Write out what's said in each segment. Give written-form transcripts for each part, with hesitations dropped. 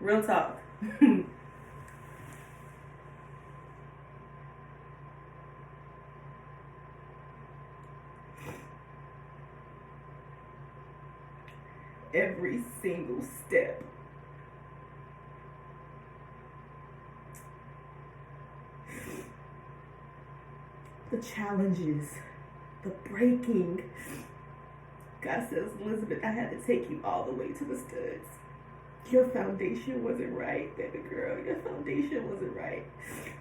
Real talk. Every single step. The challenges, the breaking. God says, Elizabeth, I had to take you all the way to the studs. Your foundation wasn't right, baby girl. Your foundation wasn't right.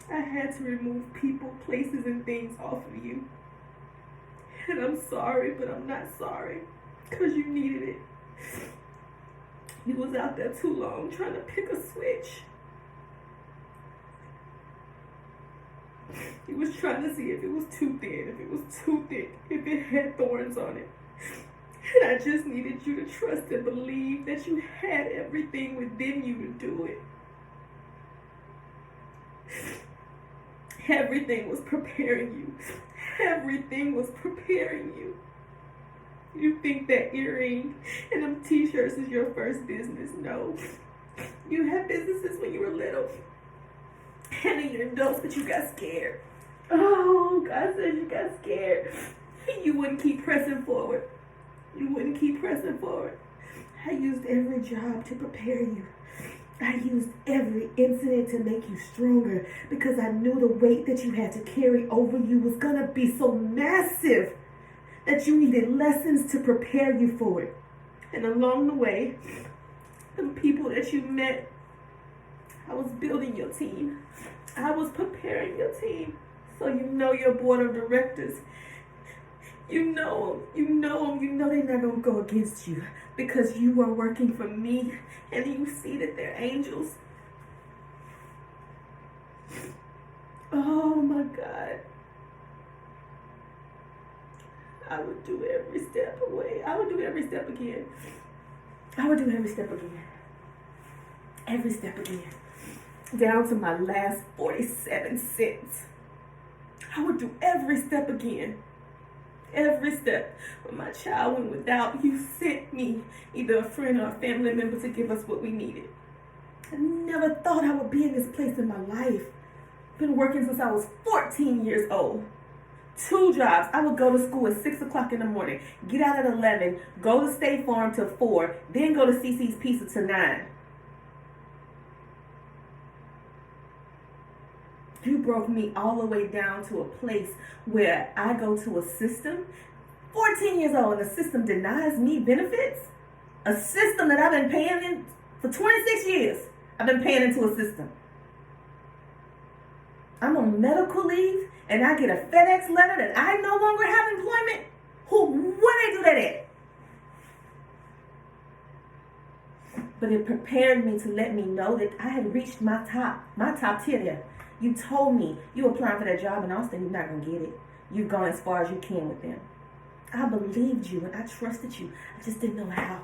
I had to remove people, places, and things off of you. And I'm sorry, but I'm not sorry. Because you needed it. You was out there too long trying to pick a switch. You was trying to see if it was too thin, if it was too thick, if it had thorns on it. And I just needed you to trust and believe that you had everything within you to do it. Everything was preparing you. Everything was preparing you. You think that earring and them t-shirts is your first business. No. You had businesses when you were little. And in your adults, but you got scared. Oh, God says you got scared. You wouldn't keep pressing forward. You wouldn't keep pressing forward. I used every job to prepare you. I used every incident to make you stronger because I knew the weight that you had to carry over you was going to be so massive that you needed lessons to prepare you for it. And along the way, the people that you met, I was building your team. I was preparing your team. So you know your board of directors. You know they're not going to go against you because you are working for me and you see that they're angels. Oh my God. I would do every step away. I would do every step again. I would do every step again. Every step again. Down to my last 47 cents. I would do every step again. Every step. When my child went without, you sent me either a friend or a family member to give us what we needed. I never thought I would be in this place in my life. Been working since I was 14 years old. 2 jobs. I would go to school at 6 o'clock in the morning, get out at 11, go to State Farm till 4, then go to CC's Pizza till 9. You broke me all the way down to a place where I go to a system, 14 years old, and the system denies me benefits? A system that I've been paying in for 26 years. I've been paying into a system. I'm on medical leave, and I get a FedEx letter that I no longer have employment? Where they do that at? But it prepared me to let me know that I had reached my top tier there. You told me you applying for that job in Austin, you're not going to get it. You've gone as far as you can with them. I believed you and I trusted you. I just didn't know how.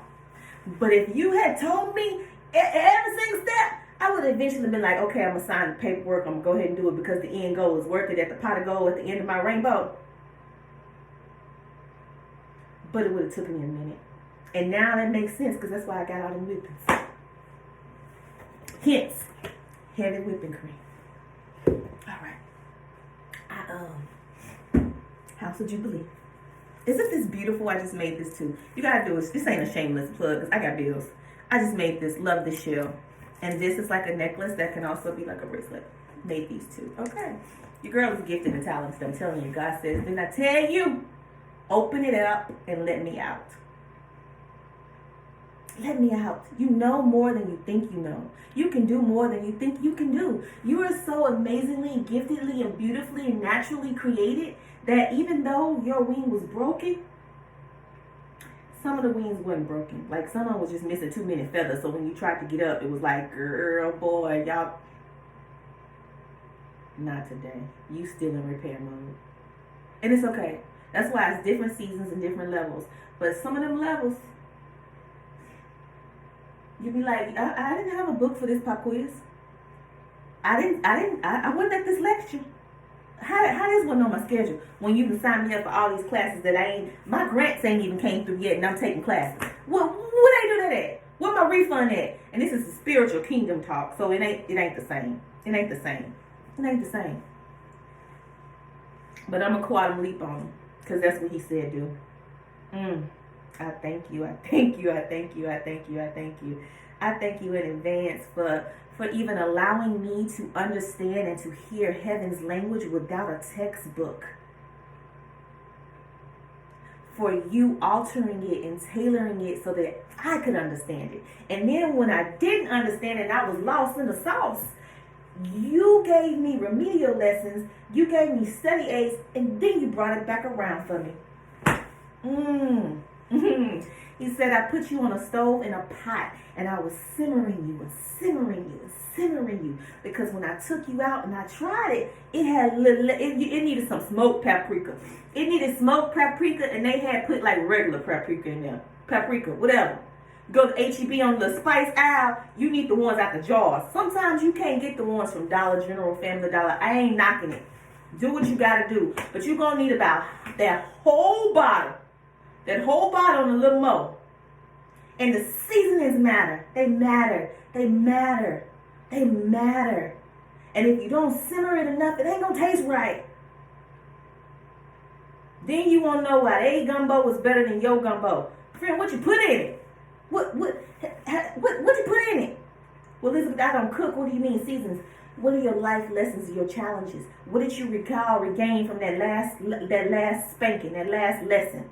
But if you had told me every single step, I would have eventually been like, okay, I'm going to sign the paperwork. I'm going to go ahead and do it because the end goal is worth it at the pot of gold at the end of my rainbow. But it would have taken me a minute. And now that makes sense because that's why I got all the whippings. Hence, heavy whipping cream. All right. House of Jubilee. Isn't this beautiful? I just made this too. You gotta do it. This ain't a shameless plug because I got bills. I just made this. Love this shell. And this is like a necklace that can also be like a bracelet. Made these two. Okay. Your girl is gifted and talented. I'm telling you. God says, didn't I tell you? Open it up and let me out. Let me out. You know more than you think you know. You can do more than you think you can do. You are so amazingly, giftedly, and beautifully and naturally created that even though your wing was broken, some of the wings wasn't broken. Like some of them was just missing too many feathers. So when you tried to get up, it was like, girl, boy, y'all. Not today. You still in repair mode. And it's okay. That's why it's different seasons and different levels. But some of them levels, you'd be like, I didn't have a book for this pop quiz. I wasn't at this lecture. How this wasn't on my schedule when you can sign me up for all these classes that my grants ain't even came through yet and I'm taking classes. Well, where they do that at? Where my refund at? And this is a spiritual kingdom talk, so it ain't the same. It ain't the same. It ain't the same. But I'm gonna quantum leap on him, because that's what he said, do. I thank you. I thank you. I thank you. I thank you. I thank you. I thank you in advance for even allowing me to understand and to hear heaven's language without a textbook. For you altering it and tailoring it so that I could understand it. And then when I didn't understand it and I was lost in the sauce, you gave me remedial lessons, you gave me study aids, and then you brought it back around for me. He said, I put you on a stove and a pot, and I was simmering you and simmering you and simmering you. Because when I took you out and I tried it, it had it needed some smoked paprika. It needed smoked paprika, and they had put like regular paprika in there. Paprika, whatever. Go to H-E-B on the spice aisle, you need the ones out the jars. Sometimes you can't get the ones from Dollar General, Family Dollar. I ain't knocking it. Do what you gotta do. But you're gonna need about that whole bottle. That whole bottle and a little more. And the seasonings matter. They matter. They matter. They matter. And if you don't simmer it enough, it ain't gonna taste right. Then you won't know why their gumbo was better than your gumbo. Friend, what you put in it? What you put in it? Well, Elizabeth, I don't cook. What do you mean seasons? What are your life lessons, your challenges? What did you regain from that last spanking, that last lesson?